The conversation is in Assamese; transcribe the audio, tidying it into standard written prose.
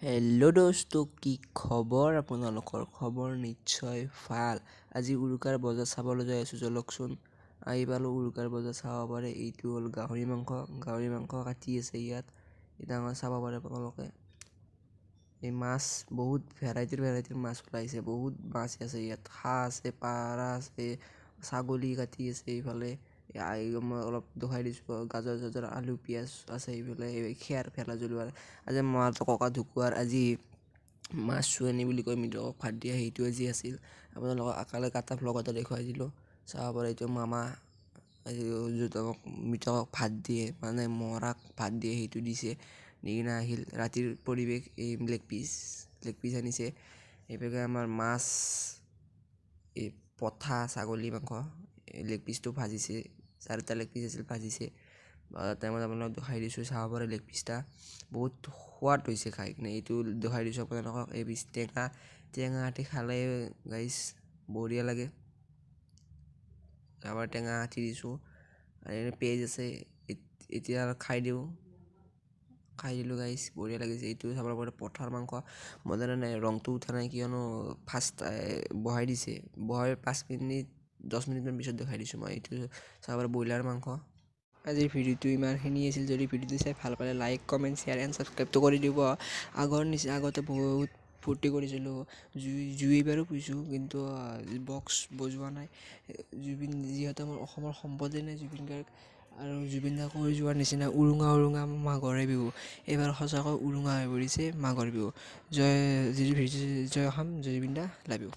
হেল্ল' দোস্ত, কি খবৰ? আপোনালোকৰ খবৰ নিশ্চয় ভাল। আজি উৰুকাৰ বজাৰ চাবলৈ যাই আছোঁ, চলকচোন। আহি পালোঁ, উৰুকাৰ বজাৰ চাব পাৰে। এইটো হ'ল গাহৰি মাংস কাটি আছে ইয়াত। ডাঙৰ চাব পাৰে আপোনালোকে। এই মাছ বহুত ভেৰাইটিৰ মাছ ওলাইছে, বহুত মাছ আছে ইয়াত। হাঁহ আছে, পাৰ আছে, ছাগলী কাটি আছে এইফালে। মই অলপ দেখাই দিছোঁ, গাজৰ চাজৰ আলু পিঁয়াজ আছে এইফালে। খেৰ ফেলা জ্বলোৱা। আজি মই ককা ঢুকুৱাৰ আজি মাছ চুৱেনি বুলি কয়, মৃতকক ভাত দিয়া, সেইটো আজি আছিল। আপোনালোকক আকালে কাটা ভ্লগ এটা দেখুৱাই দিলোঁ, চাব পাৰে। এইটো মামা মৃতকক ভাত দিয়ে, মানে মৰাক ভাত দিয়ে, সেইটো দিছে। দি কিনে আহিল ৰাতিৰ পৰিৱেশ। এই লেগ পিচ আনিছে। এইভাগে আমাৰ মাছ, এই পঠা ছাগলী মাংস, লেগ পিচটো ভাজিছে। 4টা লেগ পিচ আছিল, ভাজিছে। টাইমত আপোনালোকক দেখাই দিছোঁ, চাব পাৰে লেগ পিচটা। বহুত সোৱাদ হৈছে খাই কিনে। এইটো দেখাই দিছোঁ আপোনালোকক। এই পিচ টেঙা আঠি খালে গাইছ বঢ়িয়া লাগে। আমাৰ টেঙা আঠি দিছোঁ আৰু পেজ আছে। এতিয়া খাই দিলোঁ গাইছ, বঢ়িয়া লাগিছে। এইটো চাব পাৰে পঠাৰ মাংস। মজা নাই, ৰংটো উঠা নাই, কিয়নো ফাৰ্ষ্ট বহাই দিছে। 5 মিনিট 10 মিনিটমান পিছত দেখাই দিছোঁ মই। এইটো চাব পাৰে ব্ৰইলাৰ মাংস। আজিৰ ভিডিঅ'টো ইমানখিনি আছিল। যদি ভিডিঅ'টো চাই ভাল পালে লাইক, কমেণ্ট, শ্বেয়াৰ এণ্ড ছাবস্ক্ৰাইবটো কৰি দিব। আগতে বহুত ফূৰ্তি কৰিছিলোঁ, জুই বাৰো পুইছোঁ, কিন্তু বক্স বজোৱা নাই। যিহেতু আমাৰ অসমৰ সম্পদেই নাই জুবিন গাৰ্গ, আৰু জুবিন দা কৈ যোৱাৰ নিচিনা উৰুঙা মাঘৰে বিহু। এইবাৰ সঁচাকৈ উৰুঙা হৈ পৰিছে মাঘৰ বিহু। জয় অসম, জয় জুবিন দা, লাভ ইউ।